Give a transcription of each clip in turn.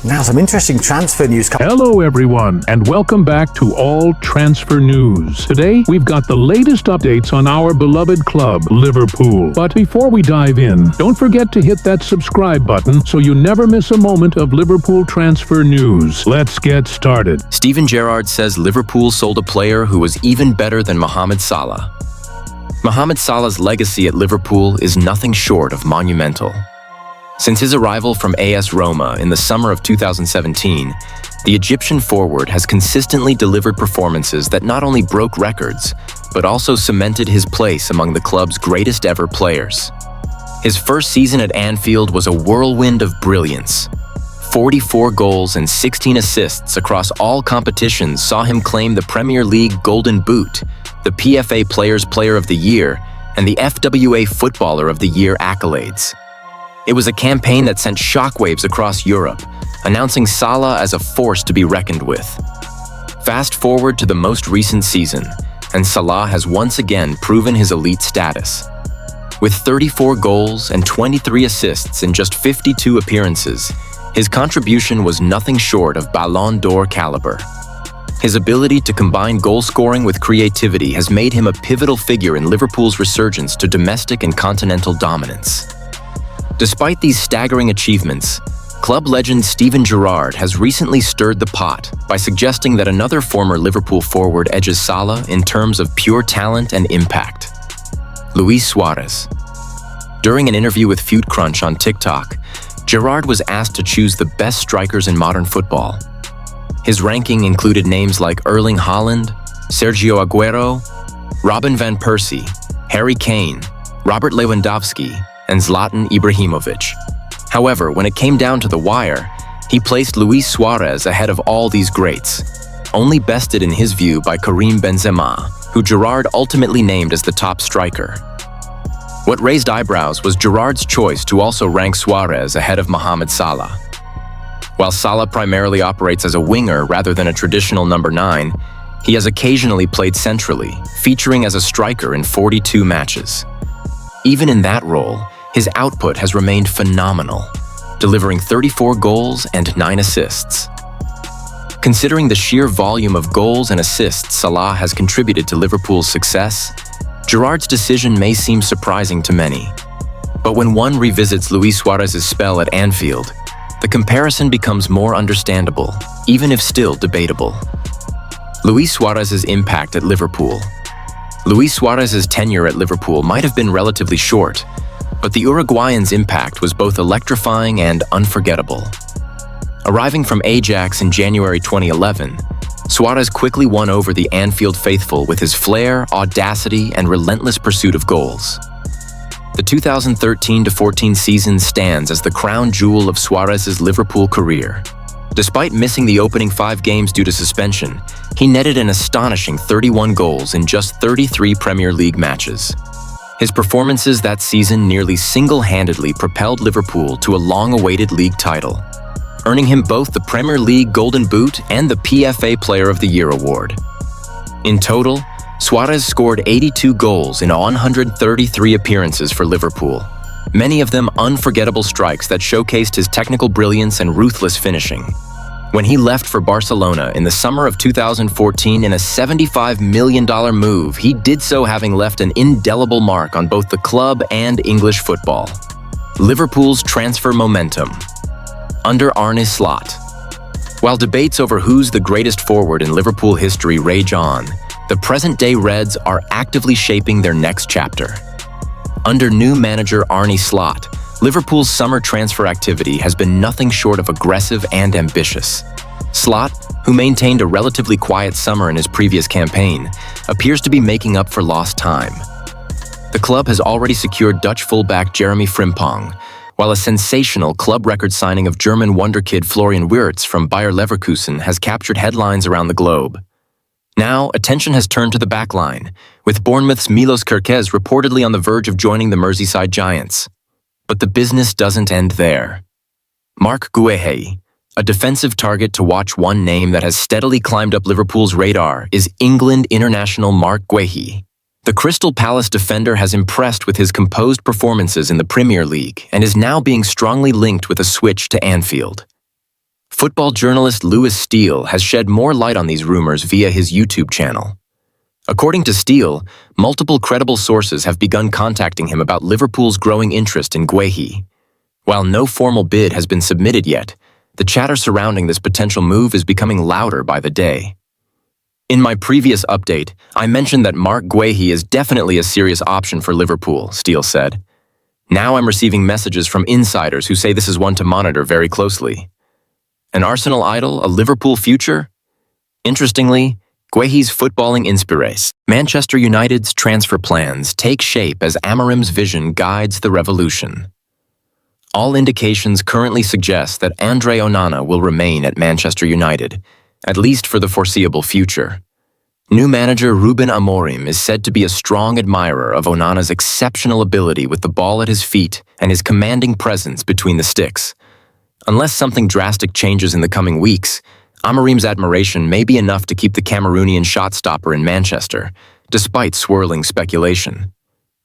Now some interesting transfer news. Hello everyone, and welcome back to All Transfer News. Today, we've got the latest updates on our beloved club, Liverpool. But before we dive in, don't forget to hit that subscribe button so you never miss a moment of Liverpool transfer news. Let's get started. Steven Gerrard says Liverpool sold a player who was even better than Mohamed Salah. Mohamed Salah's legacy at Liverpool is nothing short of monumental. Since his arrival from AS Roma in the summer of 2017, the Egyptian forward has consistently delivered performances that not only broke records, but also cemented his place among the club's greatest ever players. His first season at Anfield was a whirlwind of brilliance. 44 goals and 16 assists across all competitions saw him claim the Premier League Golden Boot, the PFA Players Player of the Year, and the FWA Footballer of the Year accolades. It was a campaign that sent shockwaves across Europe, announcing Salah as a force to be reckoned with. Fast forward to the most recent season, and Salah has once again proven his elite status. With 34 goals and 23 assists in just 52 appearances, his contribution was nothing short of Ballon d'Or caliber. His ability to combine goal scoring with creativity has made him a pivotal figure in Liverpool's resurgence to domestic and continental dominance. Despite these staggering achievements, club legend Steven Gerrard has recently stirred the pot by suggesting that another former Liverpool forward edges Salah in terms of pure talent and impact: Luis Suarez. During an interview with Feud Crunch on TikTok, Gerrard was asked to choose the best strikers in modern football. His ranking included names like Erling Haaland, Sergio Aguero, Robin van Persie, Harry Kane, Robert Lewandowski, and Zlatan Ibrahimovic. However, when it came down to the wire, he placed Luis Suarez ahead of all these greats, only bested in his view by Karim Benzema, who Gerrard ultimately named as the top striker. What raised eyebrows was Gerrard's choice to also rank Suarez ahead of Mohamed Salah. While Salah primarily operates as a winger rather than a traditional number 9, he has occasionally played centrally, featuring as a striker in 42 matches. Even in that role, his output has remained phenomenal, delivering 34 goals and 9 assists. Considering the sheer volume of goals and assists Salah has contributed to Liverpool's success, Gerrard's decision may seem surprising to many. But when one revisits Luis Suarez's spell at Anfield, the comparison becomes more understandable, even if still debatable. Luis Suarez's impact at Liverpool. Luis Suarez's tenure at Liverpool might have been relatively short, but the Uruguayan's impact was both electrifying and unforgettable. Arriving from Ajax in January 2011, Suarez quickly won over the Anfield faithful with his flair, audacity, and relentless pursuit of goals. The 2013-14 season stands as the crown jewel of Suarez's Liverpool career. Despite missing the opening 5 games due to suspension, he netted an astonishing 31 goals in just 33 Premier League matches. His performances that season nearly single-handedly propelled Liverpool to a long-awaited league title, earning him both the Premier League Golden Boot and the PFA Player of the Year award. In total, Suarez scored 82 goals in 133 appearances for Liverpool, many of them unforgettable strikes that showcased his technical brilliance and ruthless finishing. When he left for Barcelona in the summer of 2014 in a $75 million move, he did so having left an indelible mark on both the club and English football. Liverpool's transfer momentum. Under Arne Slot. While debates over who's the greatest forward in Liverpool history rage on, the present-day Reds are actively shaping their next chapter. Under new manager Arne Slot, Liverpool's summer transfer activity has been nothing short of aggressive and ambitious. Slot, who maintained a relatively quiet summer in his previous campaign, appears to be making up for lost time. The club has already secured Dutch fullback Jeremy Frimpong, while a sensational club record signing of German wonderkid Florian Wirtz from Bayer Leverkusen has captured headlines around the globe. Now, attention has turned to the backline, with Bournemouth's Milos Kerkez reportedly on the verge of joining the Merseyside Giants. But the business doesn't end there. Marc Guehi, a defensive target to watch. One name that has steadily climbed up Liverpool's radar is England international Marc Guehi. The Crystal Palace defender has impressed with his composed performances in the Premier League and is now being strongly linked with a switch to Anfield. Football journalist Lewis Steele has shed more light on these rumors via his YouTube channel. According to Steele, multiple credible sources have begun contacting him about Liverpool's growing interest in Guehi. While no formal bid has been submitted yet, the chatter surrounding this potential move is becoming louder by the day. In my previous update, I mentioned that Mark Guehi is definitely a serious option for Liverpool, Steele said. Now I'm receiving messages from insiders who say this is one to monitor very closely. An Arsenal idol, a Liverpool future? Interestingly, Guehi's footballing inspires. Manchester United's transfer plans take shape as Amorim's vision guides the revolution. All indications currently suggest that Andre Onana will remain at Manchester United, at least for the foreseeable future. New manager Ruben Amorim is said to be a strong admirer of Onana's exceptional ability with the ball at his feet and his commanding presence between the sticks. Unless something drastic changes in the coming weeks, Amorim's admiration may be enough to keep the Cameroonian shot-stopper in Manchester, despite swirling speculation.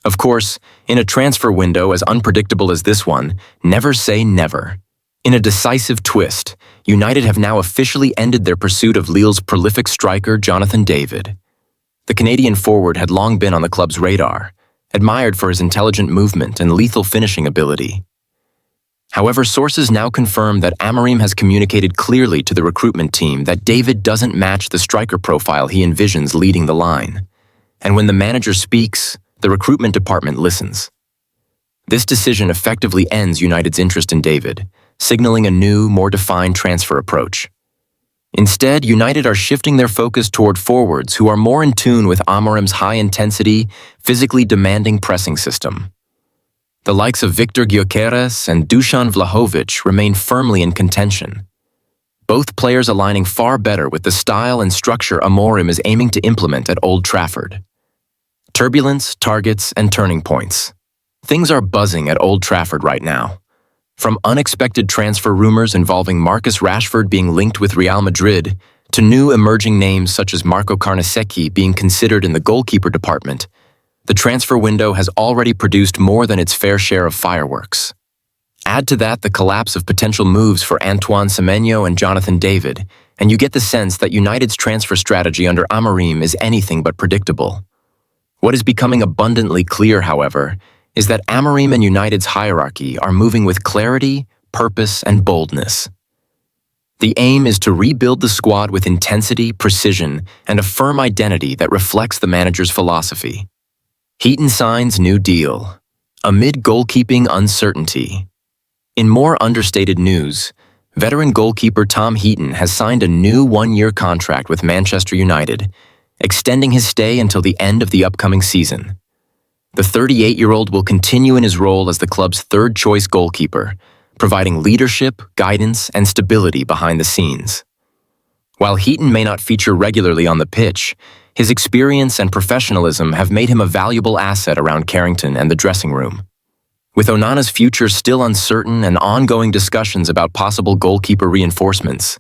Of course, in a transfer window as unpredictable as this one, never say never. In a decisive twist, United have now officially ended their pursuit of Lille's prolific striker Jonathan David. The Canadian forward had long been on the club's radar, admired for his intelligent movement and lethal finishing ability. However, sources now confirm that Amorim has communicated clearly to the recruitment team that David doesn't match the striker profile he envisions leading the line. And when the manager speaks, the recruitment department listens. This decision effectively ends United's interest in David, signaling a new, more defined transfer approach. Instead, United are shifting their focus toward forwards who are more in tune with Amorim's high-intensity, physically demanding pressing system. The likes of Victor Gyökeres and Dusan Vlahovic remain firmly in contention, both players aligning far better with the style and structure Amorim is aiming to implement at Old Trafford. Turbulence, targets, and turning points. Things are buzzing at Old Trafford right now. From unexpected transfer rumors involving Marcus Rashford being linked with Real Madrid, to new emerging names such as Marco Carnesecchi being considered in the goalkeeper department, the transfer window has already produced more than its fair share of fireworks. Add to that the collapse of potential moves for Antoine Semenyo and Jonathan David, and you get the sense that United's transfer strategy under Amorim is anything but predictable. What is becoming abundantly clear, however, is that Amorim and United's hierarchy are moving with clarity, purpose, and boldness. The aim is to rebuild the squad with intensity, precision, and a firm identity that reflects the manager's philosophy. Heaton signs new deal, amid goalkeeping uncertainty. In more understated news, veteran goalkeeper Tom Heaton has signed a new one-year contract with Manchester United, extending his stay until the end of the upcoming season. The 38-year-old will continue in his role as the club's third-choice goalkeeper, providing leadership, guidance, and stability behind the scenes. While Heaton may not feature regularly on the pitch, his experience and professionalism have made him a valuable asset around Carrington and the dressing room. With Onana's future still uncertain and ongoing discussions about possible goalkeeper reinforcements,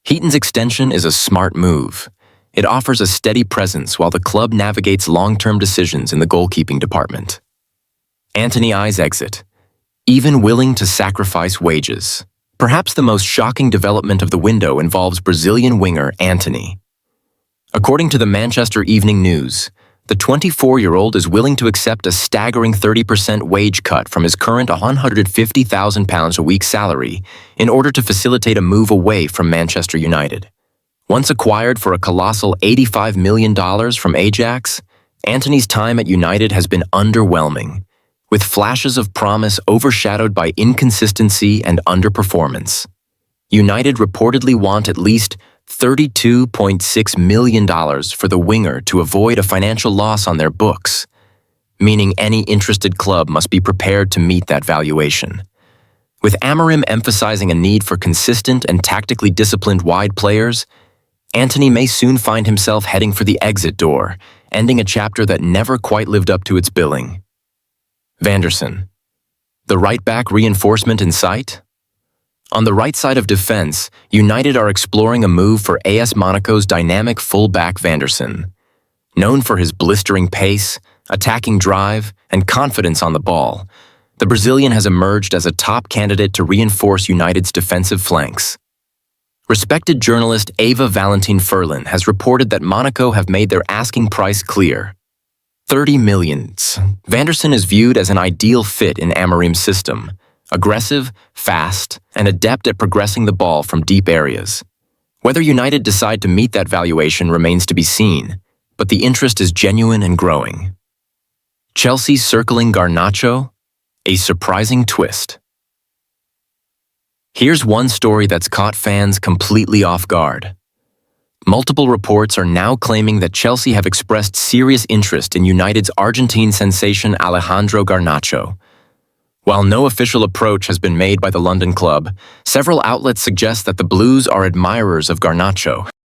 Heaton's extension is a smart move. It offers a steady presence while the club navigates long-term decisions in the goalkeeping department. Anthony I's exit. Even willing to sacrifice wages. Perhaps the most shocking development of the window involves Brazilian winger Antony. According to the Manchester Evening News, the 24-year-old is willing to accept a staggering 30% wage cut from his current £150,000 a week salary in order to facilitate a move away from Manchester United. Once acquired for a colossal $85 million from Ajax, Antony's time at United has been underwhelming, with flashes of promise overshadowed by inconsistency and underperformance. United reportedly want at least $32.6 million for the winger to avoid a financial loss on their books, meaning any interested club must be prepared to meet that valuation. With Amorim emphasizing a need for consistent and tactically disciplined wide players, Antony may soon find himself heading for the exit door, ending a chapter that never quite lived up to its billing. Vanderson. The right-back reinforcement in sight? On the right side of defense, United are exploring a move for AS Monaco's dynamic full-back Vanderson. Known for his blistering pace, attacking drive, and confidence on the ball, the Brazilian has emerged as a top candidate to reinforce United's defensive flanks. Respected journalist Ava Valentin Ferlin has reported that Monaco have made their asking price clear. 30 million. Vanderson is viewed as an ideal fit in Amorim's system, aggressive, fast, and adept at progressing the ball from deep areas. Whether United decide to meet that valuation remains to be seen, but the interest is genuine and growing. Chelsea circling Garnacho? A surprising twist. Here's one story that's caught fans completely off guard. Multiple reports are now claiming that Chelsea have expressed serious interest in United's Argentine sensation Alejandro Garnacho. While no official approach has been made by the London club, several outlets suggest that the Blues are admirers of Garnacho.